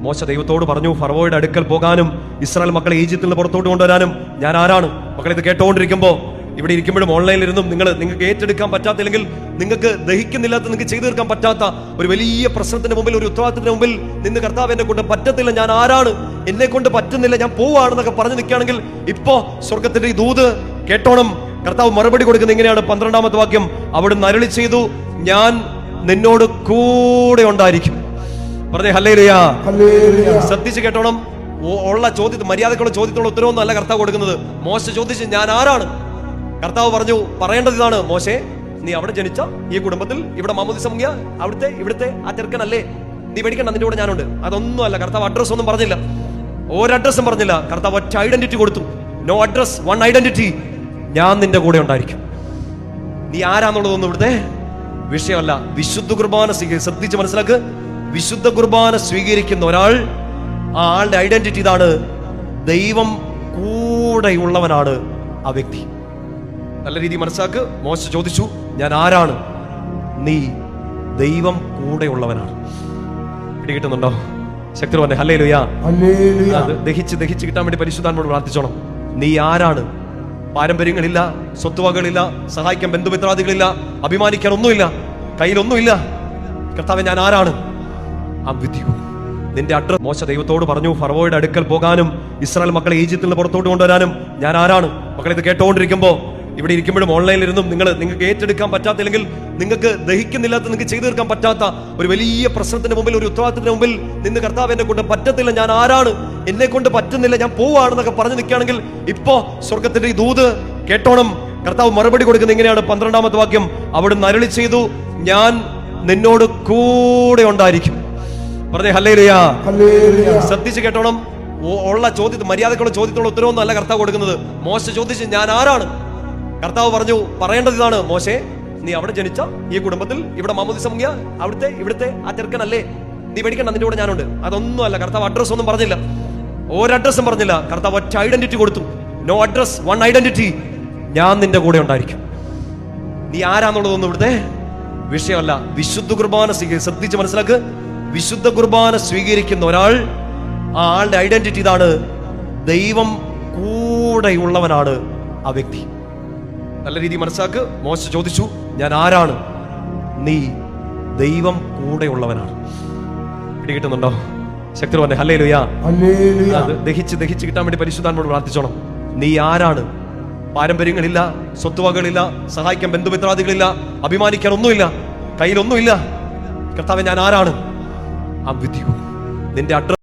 മോശ ദൈവത്തോട് പറഞ്ഞു, ഫറവോയുടെ അടുക്കൽ പോകാനും ഇസ്രായേൽ മക്കളെ ഈജിപ്തിൽ നിന്ന് പുറത്തോട്ട് കൊണ്ടുവരാനും ഞാൻ ആരാണ്? മക്കളെ, ഇത് കേട്ടുകൊണ്ടിരിക്കുമ്പോൾ ഇവിടെ ഇരിക്കുമ്പോഴും ഓൺലൈനിൽ ഇരുന്നും നിങ്ങൾക്ക് ഏറ്റെടുക്കാൻ പറ്റാത്തില്ലെങ്കിൽ, നിങ്ങൾക്ക് ദഹിക്കുന്നില്ലാത്ത, നിങ്ങൾക്ക് ചെയ്തു തീർക്കാൻ പറ്റാത്ത ഒരു വലിയ പ്രശ്നത്തിന്റെ മുമ്പിൽ, ഒരു ഉത്തരവാദിത്തത്തിന്റെ മുമ്പിൽ നിന്ന് കർത്താവ് എന്നെ കൊണ്ട് പറ്റത്തില്ല, ഞാൻ ആരാണ്, എന്നെ കൊണ്ട് പറ്റുന്നില്ല, ഞാൻ പോവാണെന്നൊക്കെ പറഞ്ഞു നിൽക്കുകയാണെങ്കിൽ ഇപ്പോ സ്വർഗത്തിന്റെ ഈ ദൂത് കേട്ടോണം. കർത്താവ് മറുപടി കൊടുക്കുന്നത് ഇങ്ങനെയാണ്. 12ാമത്തെ വാക്യം, അവിടുന്ന് അരുളി ചെയ്തു, ഞാൻ നിന്നോട് കൂടെ ഉണ്ടായിരിക്കും. പറഞ്ഞേ ഹല്ലേലൂയ. ശ്രദ്ധിച്ച് കേട്ടോണം. ഉള്ള ചോദ്യത്തിന്, മര്യാദക്കുള്ള ചോദ്യത്തിനുള്ള ഉത്തരവൊന്നും അല്ല കർത്താവ് കൊടുക്കുന്നത്. മോശ ചോദിച്ചു, ഞാൻ ആരാണ്? കർത്താവ് പറഞ്ഞു, പറയേണ്ടത് ഇതാണ്, മോശേ, നീ അവിടെ ജനിച്ച ഈ കുടുംബത്തിൽ, ഇവിടെ മാമോദിസ മുങ്ങിയ ഇവിടുത്തെ ആ ചെറുക്കനല്ലേ, നീ പേടിക്കണ്ട, നിന്റെ കൂടെ ഞാനുണ്ട്. അതൊന്നും അല്ല. കർത്താവ് അഡ്രസ് ഒന്നും പറഞ്ഞില്ല, ഒരഡ്രസ്സും പറഞ്ഞില്ല. കർത്താവ് ഒറ്റ ഐഡന്റിറ്റി കൊടുത്തു. No address, one identity. ഞാൻ നിന്റെ കൂടെ ഉണ്ടായിരിക്കും. നീ ആരാന്നുള്ളതൊന്നും ഇവിടുത്തെ വിഷയമല്ല. വിശുദ്ധ കുർബാന ശ്രദ്ധിച്ച് മനസ്സിലാക്ക്. വിശുദ്ധ കുർബാന സ്വീകരിക്കുന്ന ഒരാൾ, ആ ആളുടെ ഐഡന്റിറ്റി ഇതാണ്, ദൈവം കൂടെയുള്ളവനാണ് ആ വ്യക്തി. നല്ല രീതിയിൽ മനസ്സിലാക്ക്. മോശ ചോദിച്ചു, ഞാൻ ആരാണ്? നീ ദൈവം കൂടെയുള്ളവനാണ്. പിടികിട്ടുന്നുണ്ടോ? ശക്തി പറഞ്ഞേ ഹല്ലേലൂയ. അത് ദഹിച്ച് കിട്ടാൻ വേണ്ടി പരിശുദ്ധാത്മാവോട് പ്രാർത്ഥിച്ചോണം. നീ ആരാണ്? പാരമ്പര്യങ്ങളില്ല, സ്വത്തുവകളില്ല, സഹായിക്കാൻ ബന്ധുമിത്രാദികളില്ല, അഭിമാനിക്കാൻ ഒന്നുമില്ല, കയ്യിലൊന്നുമില്ല. കർത്താവേ, ഞാൻ ആരാണ്? നിന്റെ അഡ്രസ്. മോശ ദൈവത്തോട് പറഞ്ഞു, ഫറവോയുടെ അടുക്കൽ പോകാനും ഇസ്രായേൽ മക്കളെ ഈജിപ്തിൽ നിന്ന് പുറത്തോട്ട് കൊണ്ടുവരാനും ഞാൻ ആരാണ്? മക്കളെ, ഇത് കേട്ടുകൊണ്ടിരിക്കുമ്പോൾ ഇവിടെ ഇരിക്കുമ്പോഴും ഓൺലൈനിൽ ഇരുന്നും നിങ്ങൾക്ക് ഏറ്റെടുക്കാൻ പറ്റാത്തില്ലെങ്കിൽ, നിങ്ങൾക്ക് ദഹിക്കുന്നില്ലാത്ത, നിങ്ങൾക്ക് ചെയ്തു തീർക്കാൻ പറ്റാത്ത ഒരു വലിയ പ്രശ്നത്തിന്റെ മുമ്പിൽ, ഒരു ഉത്തരവാദിത്തത്തിന്റെ മുമ്പിൽ നിന്ന് കർത്താവ് എന്നെ കൊണ്ട് പറ്റത്തില്ല, ഞാൻ ആരാണ്, എന്നെ കൊണ്ട് പറ്റുന്നില്ല, ഞാൻ പോവാണെന്നൊക്കെ പറഞ്ഞു നിൽക്കുകയാണെങ്കിൽ ഇപ്പോ സ്വർഗത്തിന്റെ ഈ ദൂത് കേട്ടോണം. കർത്താവ് മറുപടി കൊടുക്കുന്നത് ഇങ്ങനെയാണ്. 12ാമത്തെ വാക്യം, അവിടുന്ന് അരുളി ചെയ്തു, ഞാൻ നിന്നോട് കൂടെ ഉണ്ടായിരിക്കും. പറഞ്ഞേ ഹല്ലേലൂയ. ശ്രദ്ധിച്ച് കേട്ടോണം. ഉള്ള ചോദ്യത്തിന്, മര്യാദക്കുള്ള ചോദ്യത്തിനുള്ള ഉത്തരവൊന്നും അല്ല കർത്താവ് കൊടുക്കുന്നത്. മോശ ചോദിച്ചു, ഞാൻ ആരാണ്? കർത്താവ് പറഞ്ഞു, പറയേണ്ടത് ഇതാണ്, മോശേ, നീ അവിടെ ജനിച്ച ഈ കുടുംബത്തിൽ, ഇവിടെ മാമോദിസ മുങ്ങിയ ഇവിടുത്തെ ആ ചെറുക്കനല്ലേ, നീ പേടിക്കണ്ട, നിന്റെ കൂടെ ഞാനുണ്ട്. അതൊന്നും അല്ല. കർത്താവ് അഡ്രസ് ഒന്നും പറഞ്ഞില്ല, ഒരഡ്രസ്സും പറഞ്ഞില്ല. കർത്താവ് ഒറ്റ ഐഡന്റിറ്റി കൊടുത്തു. No address, one identity. ഞാൻ നിന്റെ കൂടെ ഉണ്ടായിരിക്കും. നീ ആരാന്നുള്ളതൊന്നും ഇവിടുത്തെ വിഷയമല്ല. വിശുദ്ധ കുർബാന ശ്രദ്ധിച്ച് മനസ്സിലാക്ക്. വിശുദ്ധ കുർബാന സ്വീകരിക്കുന്ന ഒരാൾ, ആ ആളുടെ ഐഡന്റിറ്റി ഇതാണ്, ദൈവം കൂടെയുള്ളവനാണ് ആ വ്യക്തി. നല്ല രീതിയിൽ മനസ്സിലാക്ക്. മോശ ചോദിച്ചു, ഞാൻ ആരാണ്? നീ ദൈവം കൂടെയുള്ളവനാണ്. പിടികിട്ടുന്നുണ്ടോ? ശക്തി പറഞ്ഞേ ഹല്ലേലൂയ. അത് ദഹിച്ച് കിട്ടാൻ വേണ്ടി പരിശുദ്ധാത്മാവോട് പ്രാർത്ഥിച്ചോണം. നീ ആരാണ്? പാരമ്പര്യങ്ങളില്ല, സ്വത്തുവകളില്ല, സഹായിക്കാൻ ബന്ധുമിത്രാദികളില്ല, അഭിമാനിക്കാൻ ഒന്നുമില്ല, കയ്യിലൊന്നുമില്ല. കർത്താവേ, ഞാൻ ആരാണ്? നിന്റെ അഡ്രസ്